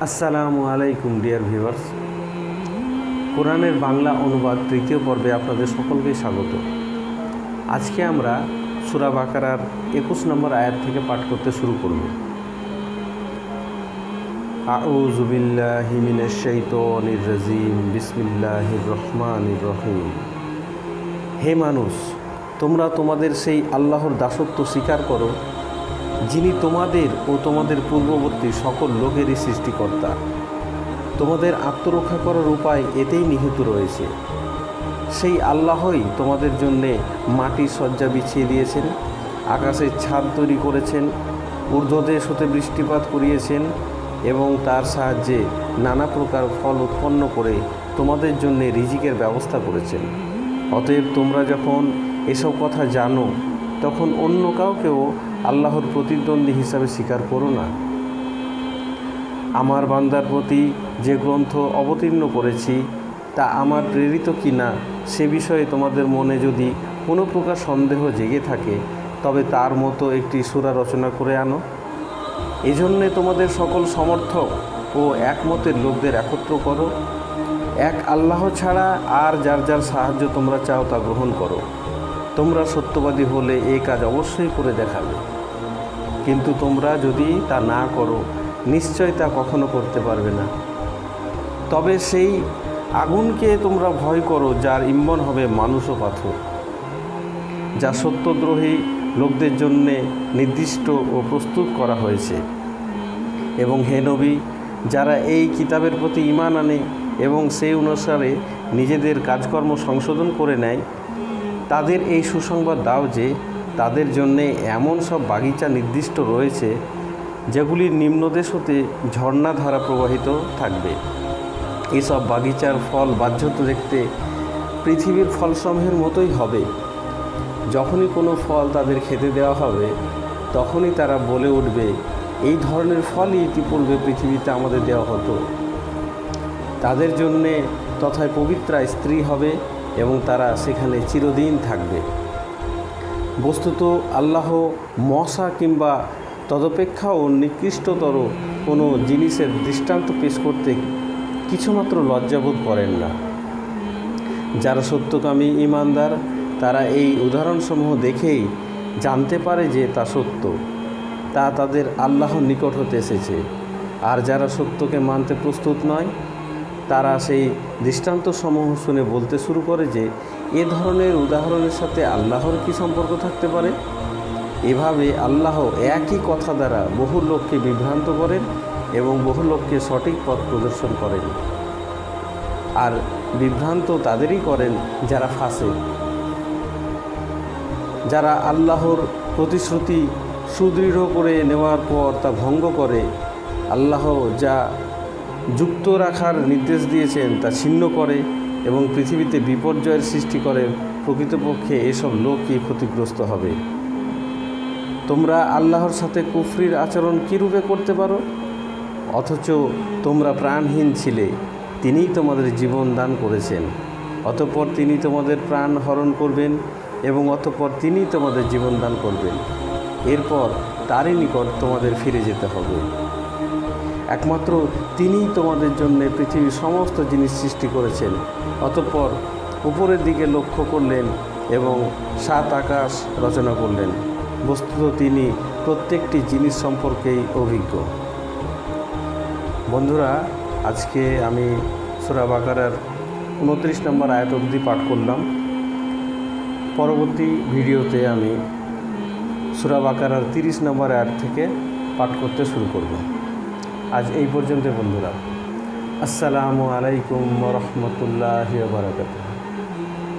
আসসালামু আলাইকুম dear viewers. কোরআনের বাংলা অনুবাদ তৃতীয় পর্বে আপনাদের সকলকে স্বাগত। আজকে আমরা সূরা বাকারার 21 নম্বর আয়াত থেকে পাঠ করতে শুরু করব। আউযু বিল্লাহি মিনাশ শাইতানির রাজিম, বিসমিল্লাহির রহমানির রহিম। হে মানুষ, তোমরা তোমাদের সেই আল্লাহর দাসত্ব স্বীকার করো, যিনি তোমাদের ও তোমাদের পূর্ববর্তী সকল লোকেরই সৃষ্টিকর্তা। তোমাদের আত্মরক্ষা করার উপায় এতেই নিহিত রয়েছে। সেই আল্লাহই তোমাদের জন্যে মাটির শয্যা বিছিয়ে দিয়েছেন, আকাশের ছাদ তৈরি করেছেন, ঊর্ধ্বদেশ হতে বৃষ্টিপাত করিয়েছেন এবং তার সাহায্যে নানা প্রকার ফল উৎপন্ন করে তোমাদের জন্যে রিজিকের ব্যবস্থা করেছেন। অতএব তোমরা যখন এসব কথা জানো, তখন অন্য কাউকেও আল্লাহর প্রতিদ্বন্দ্বী হিসাবে স্বীকার করো না। আমার বান্দার প্রতি যে গ্রন্থ অবতীর্ণ করেছি তা আমার প্রেরিত কি না সে বিষয়ে তোমাদের মনে যদি কোনো প্রকার সন্দেহ জেগে থাকে, তবে তার মতো একটি সূরা রচনা করে আনো। এজন্যে তোমাদের সকল সমর্থক ও একমতের লোকদের একত্র করো। এক আল্লাহ ছাড়া আর যার যার সাহায্য তোমরা চাও তা গ্রহণ করো। তোমরা সত্যবাদী হলে এই কাজ অবশ্যই করে দেখাবে, কিন্তু তোমরা যদি তা না করো, নিশ্চয় তা কখনো করতে পারবে না। তবে সেই আগুনকে তোমরা ভয় করো, যার ইন্ধন হবে মানুষ ও পাথর, যা সত্যদ্রোহী লোকদের জন্যে নির্দিষ্ট ও প্রস্তুত করা হয়েছে। এবং হে নবী, যারা এই কিতাবের প্রতি ঈমান আনে এবং সেই অনুসারে নিজেদের কাজকর্ম সংশোধন করে নেয়, তাদের এই সুসংবাদ দাও যে তাদের জন্যে এমন সব বাগিচা নির্দিষ্ট রয়েছে যেগুলির নিম্নদেশ হতে ঝর্ণাধারা প্রবাহিত থাকবে। এসব বাগিচার ফল বাহ্যত দেখতে পৃথিবীর ফলসমূহের মতোই হবে। যখনই কোনো ফল তাদের খেতে দেওয়া হবে, তখনই তারা বলে উঠবে, এই ধরনের ফলই ইতিপূর্বে পৃথিবীতে আমাদের দেওয়া হতো। তাদের জন্যে তথায় পবিত্রা স্ত্রী হবে এবং তারা সেখানে চিরদিন থাকবে। বস্তুত আল্লাহ মশা কিংবা তদপেক্ষাও নিকৃষ্টতর কোনো জিনিসের দৃষ্টান্ত পেশ করতে কিছুমাত্র লজ্জাবোধ করেন না। যারা সত্যকামী ঈমানদার, তারা এই উদাহরণসমূহ দেখেই জানতে পারে যে তা সত্য, তা তাদের আল্লাহর নিকট হতে এসেছে। আর যারা সত্যকে মানতে প্রস্তুত নয়, তারা সেই দৃষ্টান্তসমূহ শুনে বলতে শুরু করে যে এ ধরনের উদাহরণের সাথে আল্লাহর কী সম্পর্ক থাকতে পারে। এভাবে আল্লাহ একই কথা দ্বারা বহু লোককে বিভ্রান্ত করেন এবং বহু লোককে সঠিক পথ প্রদর্শন করেন। আর বিভ্রান্ত তাদেরই করেন যারা ফাসিক, যারা আল্লাহর প্রতিশ্রুতি সুদৃঢ় করে নেওয়ার পর তা ভঙ্গ করে, আল্লাহ যা যুক্ত রাখার নির্দেশ দিয়েছেন তা ছিন্ন করে এবং পৃথিবীতে বিপর্যয়ের সৃষ্টি করে। প্রকৃতপক্ষে এসব লোকই ক্ষতিগ্রস্ত হবে। তোমরা আল্লাহর সাথে কুফরির আচরণ কীরূপে করতে পারো? অথচ তোমরা প্রাণহীন ছিলে, তিনিই তোমাদের জীবন দান করেছেন। অতঃপর তিনি তোমাদের প্রাণ হরণ করবেন এবং অতঃপর তিনিই তোমাদের জীবন দান করবেন। এরপর তারই নিকট তোমাদের ফিরে যেতে হবে। একমাত্র তিনিই তোমাদের জন্য পৃথিবীর সমস্ত জিনিস সৃষ্টি করেছেন। অতঃপর উপরের দিকে লক্ষ্য করলেন এবং 7 আকাশ রচনা করলেন। বস্তুত তিনি প্রত্যেকটি জিনিস সম্পর্কেই অভিজ্ঞ। বন্ধুরা, আজকে আমি সূরা বাকারার 29 নম্বর আয়াত অবধি পাঠ করলাম। পরবর্তী ভিডিওতে আমি সূরা বাকারার 30 নম্বর আয়াত থেকে পাঠ করতে শুরু করব। আজ এই পর্যন্ত বন্ধুরা। আসসালামু আলাইকুম ওয়া রাহমাতুল্লাহি ওয়া বারাকাতুহু।